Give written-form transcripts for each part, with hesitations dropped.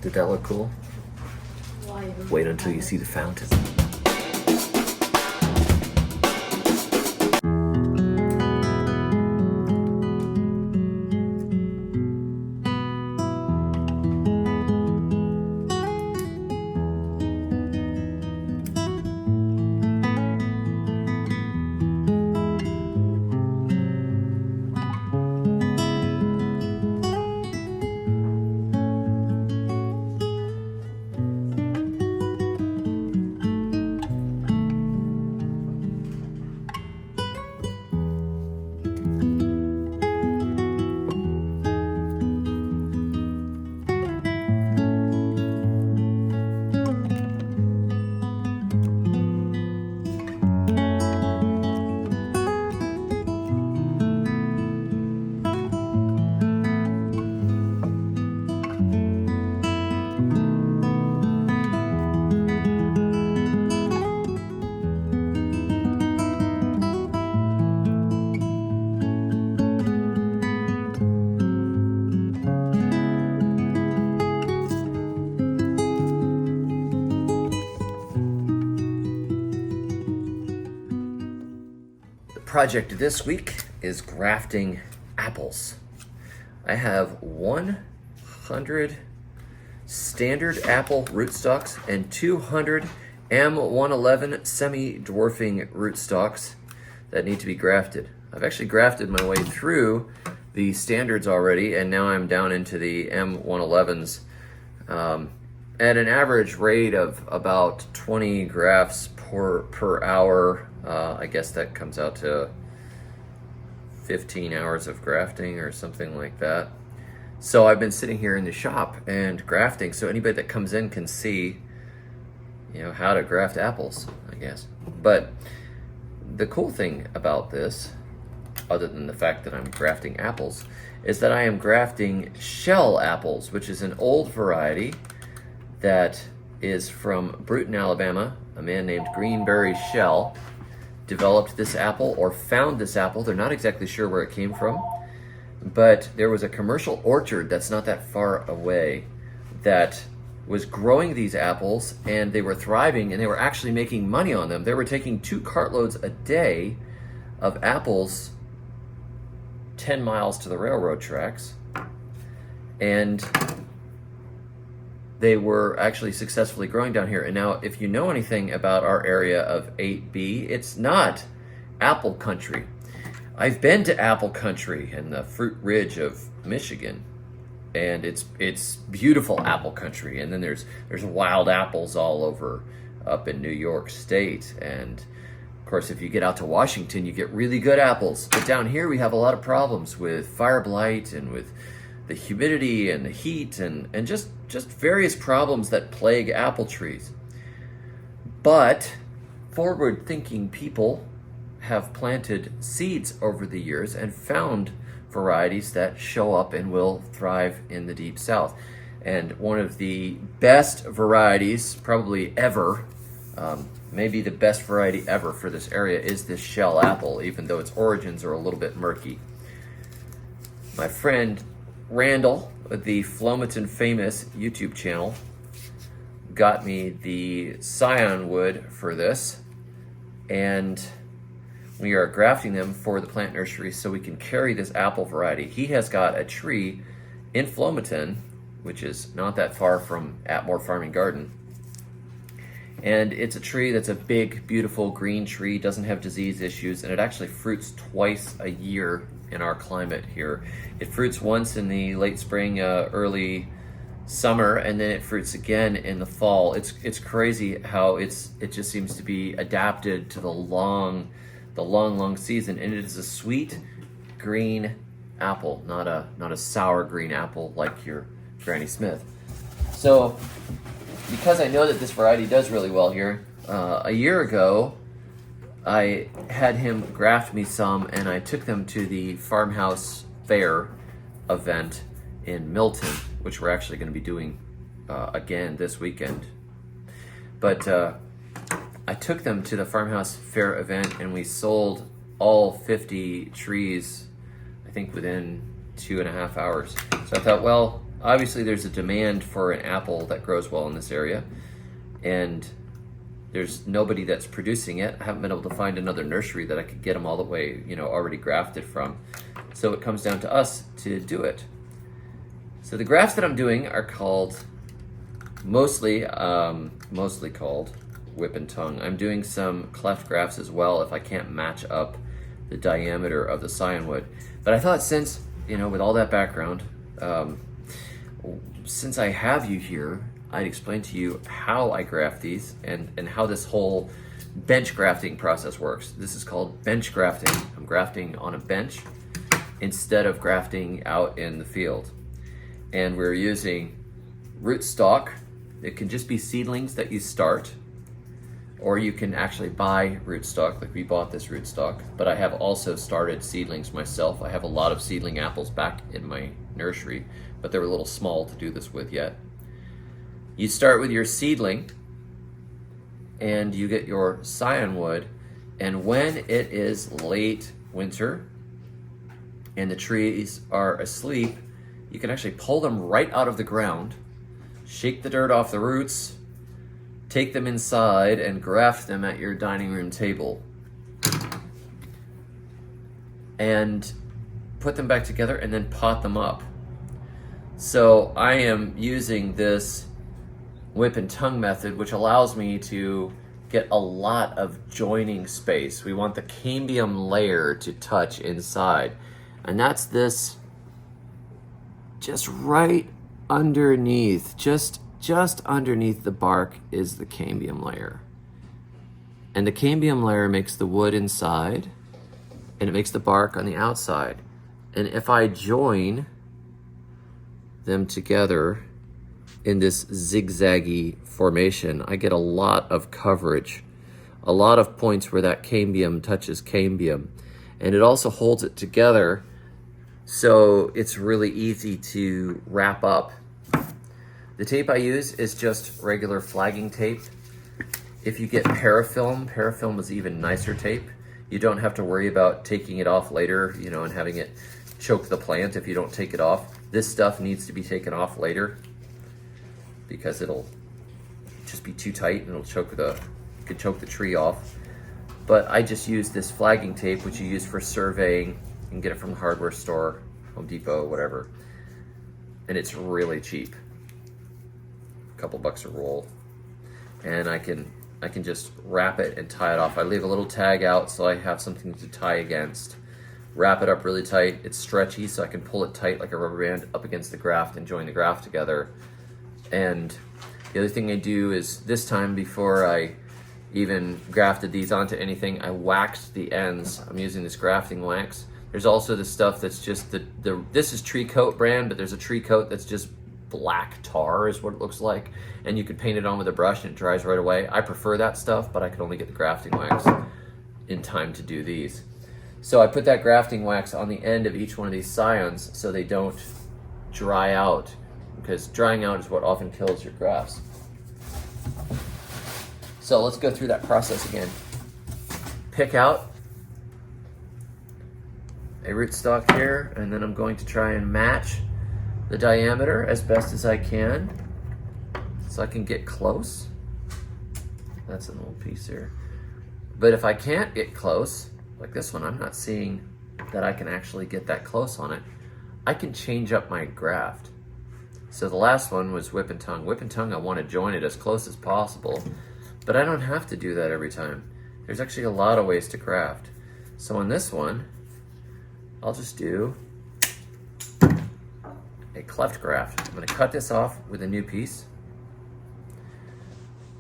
Did that look cool? Wait until you see the fountain. Project this week is grafting apples. I have 100 standard apple rootstocks and 200 M111 semi-dwarfing rootstocks that need to be grafted. I've actually grafted my way through the standards already, and now I'm down into the M111s at an average rate of about 20 grafts per hour. I guess that comes out to 15 hours of grafting or something like that. So I've been sitting here in the shop and grafting, so anybody that comes in can see, how to graft apples, I guess. But the cool thing about this, other than the fact that I'm grafting apples, is that I am grafting shell apples, which is an old variety that is from Bruton, Alabama. A man named Greenberry Shell developed this apple, or found this apple. They're not exactly sure where it came from, but there was a commercial orchard that's not that far away that was growing these apples, and they were thriving, and they were actually making money on them. They were taking 2 cartloads a day of apples 10 miles to the railroad tracks, and they were actually successfully growing down here. And now, if you know anything about our area of 8B, it's not apple country. I've been to apple country in the Fruit Ridge of Michigan, and it's beautiful apple country. And then there's wild apples all over up in New York State. And of course, if you get out to Washington, you get really good apples. But down here, we have a lot of problems with fire blight and with the humidity and the heat and just various problems that plague apple trees. But forward-thinking people have planted seeds over the years and found varieties that show up and will thrive in the Deep South. And one of the best varieties, probably ever, maybe the best variety ever for this area, is this shell apple, even though its origins are a little bit murky. My friend Randall, with the Flomaton Famous YouTube channel, got me the scion wood for this, and we are grafting them for the plant nursery so we can carry this apple variety. He has got a tree in Flomaton, which is not that far from Atmore Farm and Garden, and it's a tree that's a big, beautiful green tree, doesn't have disease issues, and it actually fruits twice a year in our climate here. It fruits once in the late spring, early summer, and then it fruits again in the fall. It's crazy how it just seems to be adapted to the long season, and it is a sweet green apple, not a sour green apple like your Granny Smith. So, because I know that this variety does really well here, a year ago I had him graft me some, and I took them to the Farmhouse Fair event in Milton, which we're actually going to be doing again this weekend. But I took them to the Farmhouse Fair event, and we sold all 50 trees, I think, within 2.5 hours. So I thought, well, obviously there's a demand for an apple that grows well in this area, and there's nobody that's producing it. I haven't been able to find another nursery that I could get them all the way, already grafted from. So it comes down to us to do it. So the grafts that I'm doing are called mostly called whip and tongue. I'm doing some cleft grafts as well if I can't match up the diameter of the scion wood. But I thought since, with all that background, since I have you here, I'd explain to you how I graft these and how this whole bench grafting process works. This is called bench grafting. I'm grafting on a bench instead of grafting out in the field. And we're using rootstock. It can just be seedlings that you start, or you can actually buy rootstock, like we bought this rootstock, but I have also started seedlings myself. I have a lot of seedling apples back in my nursery, but they're a little small to do this with yet. You start with your seedling, and you get your scion wood, and when it is late winter and the trees are asleep, you can actually pull them right out of the ground, shake the dirt off the roots, take them inside and graft them at your dining room table, and put them back together and then pot them up. So I am using this whip and tongue method, which allows me to get a lot of joining space. We want the cambium layer to touch inside, and that's this just right underneath, just underneath the bark is the cambium layer. And the cambium layer makes the wood inside, and it makes the bark on the outside. And if I join them together in this zigzaggy formation, I get a lot of coverage, a lot of points where that cambium touches cambium. And it also holds it together, so it's really easy to wrap up. The tape I use is just regular flagging tape. If you get parafilm is even nicer tape. You don't have to worry about taking it off later, and having it choke the plant if you don't take it off. This stuff needs to be taken off later because it'll just be too tight and it could choke the tree off. But I just use this flagging tape, which you use for surveying. You can get it from the hardware store, Home Depot, whatever. And it's really cheap. A couple bucks a roll. And I can just wrap it and tie it off. I leave a little tag out so I have something to tie against. Wrap it up really tight. It's stretchy, so I can pull it tight like a rubber band up against the graft and join the graft together. And the other thing I do is, this time before I even grafted these onto anything, I waxed the ends. I'm using this grafting wax. There's also the stuff that's just this is Tree Coat brand, but there's a Tree Coat that's just black tar is what it looks like, and you can paint it on with a brush and it dries right away. I prefer that stuff, but I could only get the grafting wax in time to do these. So I put that grafting wax on the end of each one of these scions so they don't dry out, because drying out is what often kills your grafts. So let's go through that process again. Pick out a rootstock here, and then I'm going to try and match the diameter as best as I can so I can get close. That's an old piece here. But if I can't get close, like this one, I'm not seeing that I can actually get that close on it, I can change up my graft. So the last one was whip and tongue. Whip and tongue, I want to join it as close as possible, but I don't have to do that every time. There's actually a lot of ways to graft. So on this one, I'll just do a cleft graft. I'm going to cut this off with a new piece.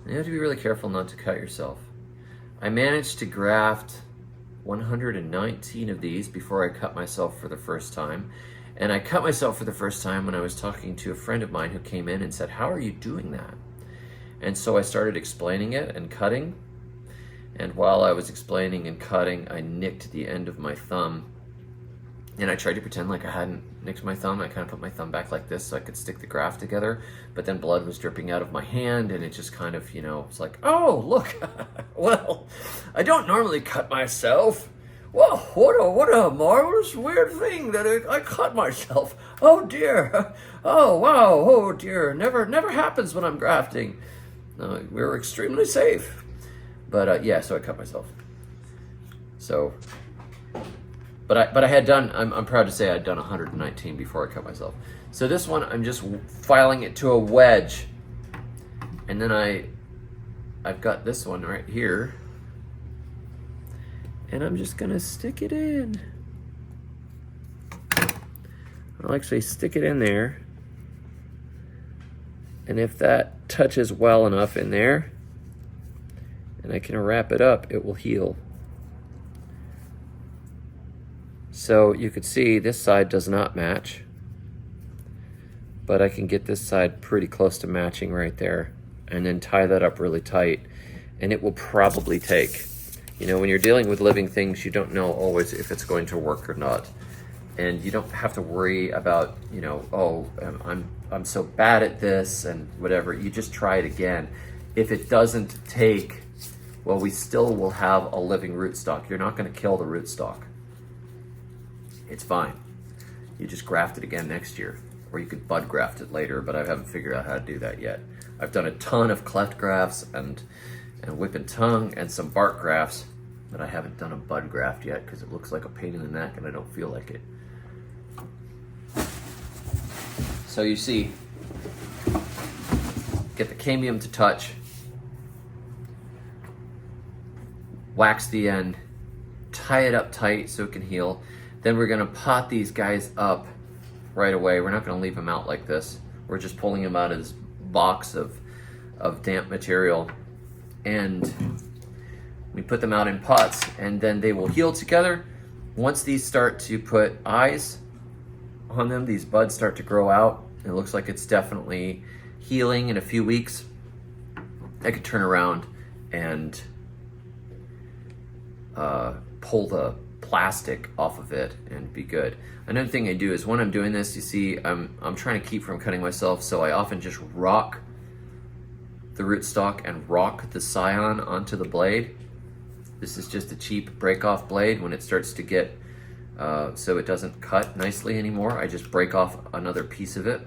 You have to be really careful not to cut yourself. I managed to graft 119 of these before I cut myself for the first time. And I cut myself for the first time when I was talking to a friend of mine who came in and said, "How are you doing that?" And so I started explaining it and cutting. And while I was explaining and cutting, I nicked the end of my thumb. And I tried to pretend like I hadn't nicked my thumb. I kind of put my thumb back like this so I could stick the graft together. But then blood was dripping out of my hand, and it just kind of, it's like, oh, look, well, I don't normally cut myself. Whoa, what a marvelous weird thing that I cut myself. Oh dear. Oh wow. Oh dear. Never happens when I'm grafting. We're extremely safe. But yeah, so I cut myself. So, but I had done. I'm proud to say I'd done 119 before I cut myself. So this one I'm just filing it to a wedge, and then I've got this one right here. And I'm just gonna stick it in. I'll actually stick it in there. And if that touches well enough in there, and I can wrap it up, it will heal. So you could see this side does not match, but I can get this side pretty close to matching right there, and then tie that up really tight, and it will probably take. You know, when you're dealing with living things, you don't know always if it's going to work or not. And you don't have to worry about, you know, oh, I'm so bad at this and whatever. You just try it again. If it doesn't take, well, we still will have a living rootstock. You're not going to kill the rootstock. It's fine. You just graft it again next year. Or you could bud graft it later, but I haven't figured out how to do that yet. I've done a ton of cleft grafts and whip and tongue and some bark grafts, but I haven't done a bud graft yet because it looks like a pain in the neck and I don't feel like it. So you see, get the cambium to touch, wax the end, tie it up tight so it can heal. Then we're gonna pot these guys up right away. We're not gonna leave them out like this. We're just pulling them out of this box of damp material, and we put them out in pots, and then they will heal together. Once these start to put eyes on them, these buds start to grow out. It looks like it's definitely healing in a few weeks. I could turn around and pull the plastic off of it and be good. Another thing I do is when I'm doing this, you see, I'm trying to keep from cutting myself, so I often just rock the rootstock and rock the scion onto the blade. This is just a cheap break-off blade. When it starts to get so it doesn't cut nicely anymore, I just break off another piece of it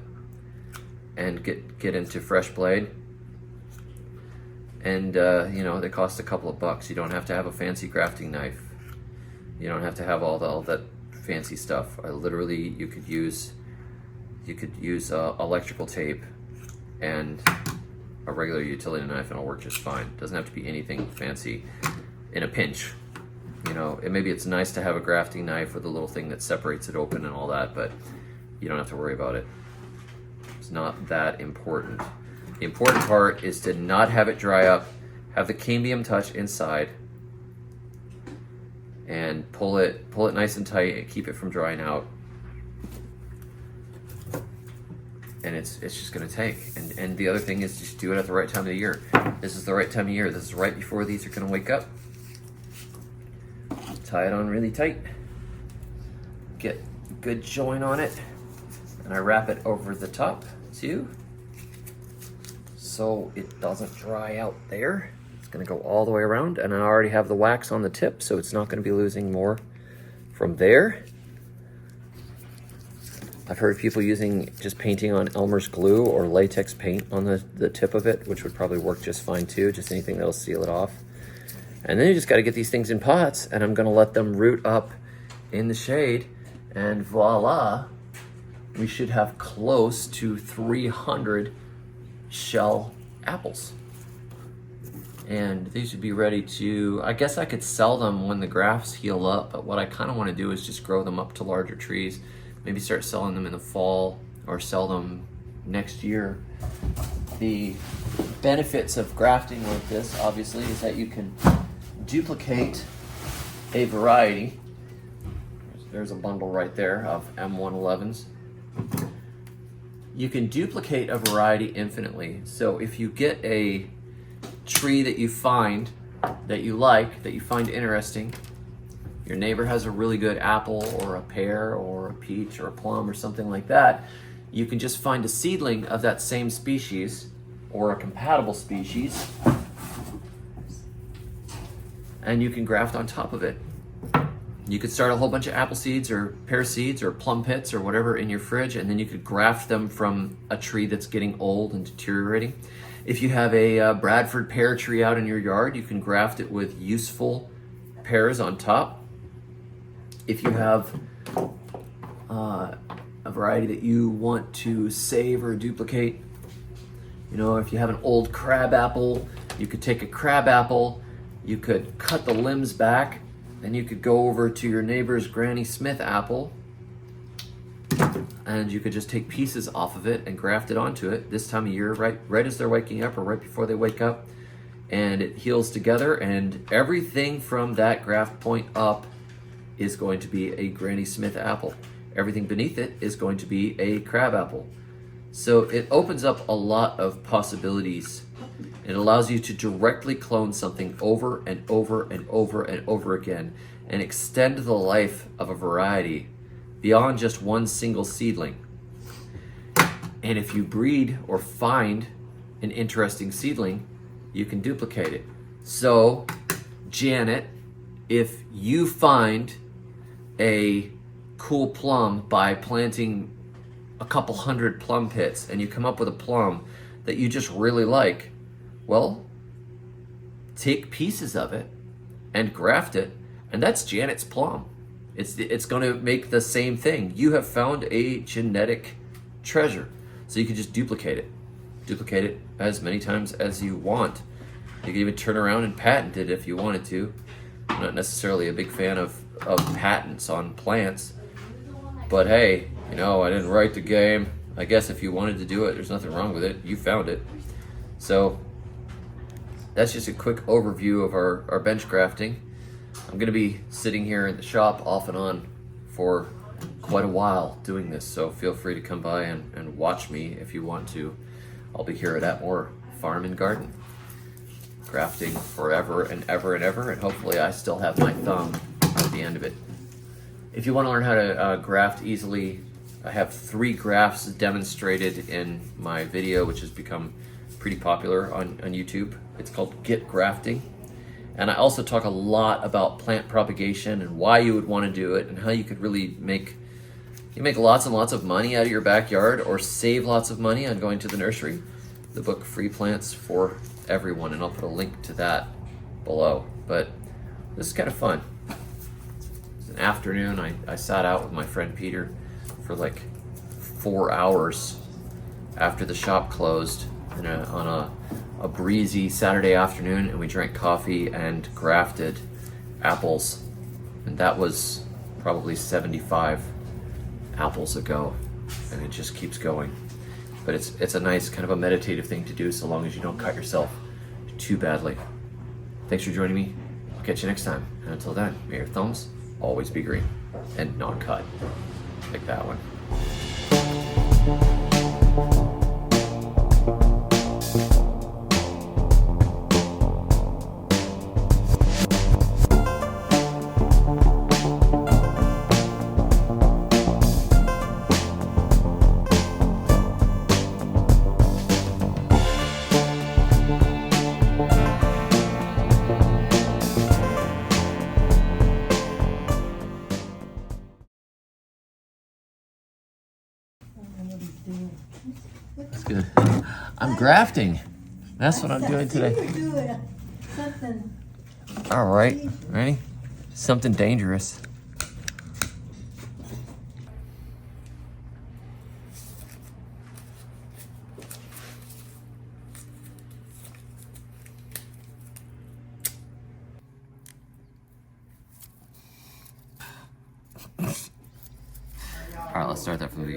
and get into fresh blade. And you know, they cost a couple of bucks. You don't have to have a fancy grafting knife. You don't have to have all that fancy stuff. Literally, you could use electrical tape and a regular utility knife, and it'll work just fine. It doesn't have to be anything fancy. In a pinch, you know, maybe it's nice to have a grafting knife with a little thing that separates it open and all that, but you don't have to worry about it. It's not that important. The important part is to not have it dry up, have the cambium touch inside, and pull it nice and tight and keep it from drying out. And it's just gonna take. And the other thing is just do it at the right time of the year. This is the right time of year. This is right before these are gonna wake up. Tie it on really tight. Get a good join on it. And I wrap it over the top too, so it doesn't dry out there. It's gonna go all the way around, and I already have the wax on the tip, so it's not gonna be losing more from there. I've heard people using just painting on Elmer's glue or latex paint on the tip of it, which would probably work just fine too, just anything that'll seal it off. And then you just gotta get these things in pots, and I'm gonna let them root up in the shade, and voila, we should have close to 300 shell apples. And these would be ready to, I guess I could sell them when the grafts heal up, but what I kinda wanna do is just grow them up to larger trees. Maybe start selling them in the fall or sell them next year. The benefits of grafting like this, obviously, is that you can duplicate a variety. There's a bundle right there of M111s. You can duplicate a variety infinitely. So if you get a tree that you find, that you like, that you find interesting, your neighbor has a really good apple or a pear or a peach or a plum or something like that, you can just find a seedling of that same species or a compatible species, and you can graft on top of it. You could start a whole bunch of apple seeds or pear seeds or plum pits or whatever in your fridge, and then you could graft them from a tree that's getting old and deteriorating. If you have a Bradford pear tree out in your yard, you can graft it with useful pears on top. If you have a variety that you want to save or duplicate, you know, if you have an old crab apple, you could take a crab apple, you could cut the limbs back, then you could go over to your neighbor's Granny Smith apple and you could just take pieces off of it and graft it onto it this time of year, right as they're waking up or right before they wake up, and it heals together, and everything from that graft point up is going to be a Granny Smith apple. Everything beneath it is going to be a crab apple. So it opens up a lot of possibilities. It allows you to directly clone something over and over and over and over again and extend the life of a variety beyond just one single seedling. And if you breed or find an interesting seedling, you can duplicate it. So, Janet, if you find a cool plum by planting a couple hundred plum pits and you come up with a plum that you just really like, well, take pieces of it and graft it, and that's Janet's plum. It's going to make the same thing. You have found a genetic treasure. So you can just duplicate it as many times as you want. You can even turn around and patent it if you wanted to. I'm not necessarily a big fan of patents on plants, but hey, you know, I didn't write the game. I guess if you wanted to do it, there's nothing wrong with it. You found it. So that's just a quick overview of our bench grafting. I'm going to be sitting here in the shop off and on for quite a while doing this, so feel free to come by and watch me if you want to. I'll be here at Atmore Farm and Garden, grafting forever and ever and ever, and hopefully I still have my thumb at the end of it. If you want to learn how to graft easily, I have 3 grafts demonstrated in my video, which has become pretty popular on YouTube. It's called Get Grafting. And I also talk a lot about plant propagation and why you would want to do it and how you could really make lots and lots of money out of your backyard or save lots of money on going to the nursery. The book Free Plants for Everyone, and I'll put a link to that below. But this is kind of fun. It's an afternoon. I sat out with my friend Peter for like 4 hours after the shop closed on a breezy Saturday afternoon, and we drank coffee and grafted apples, and that was probably 75 apples ago, and it just keeps going. But it's a nice kind of a meditative thing to do, so long as you don't cut yourself too badly. Thanks for joining me. I'll catch you next time, and until then, may your thumbs always be green and not cut like that one. That's good. I'm grafting. That's what I'm doing today. Something. All right, ready? Something dangerous. All right, let's start that from the beginning.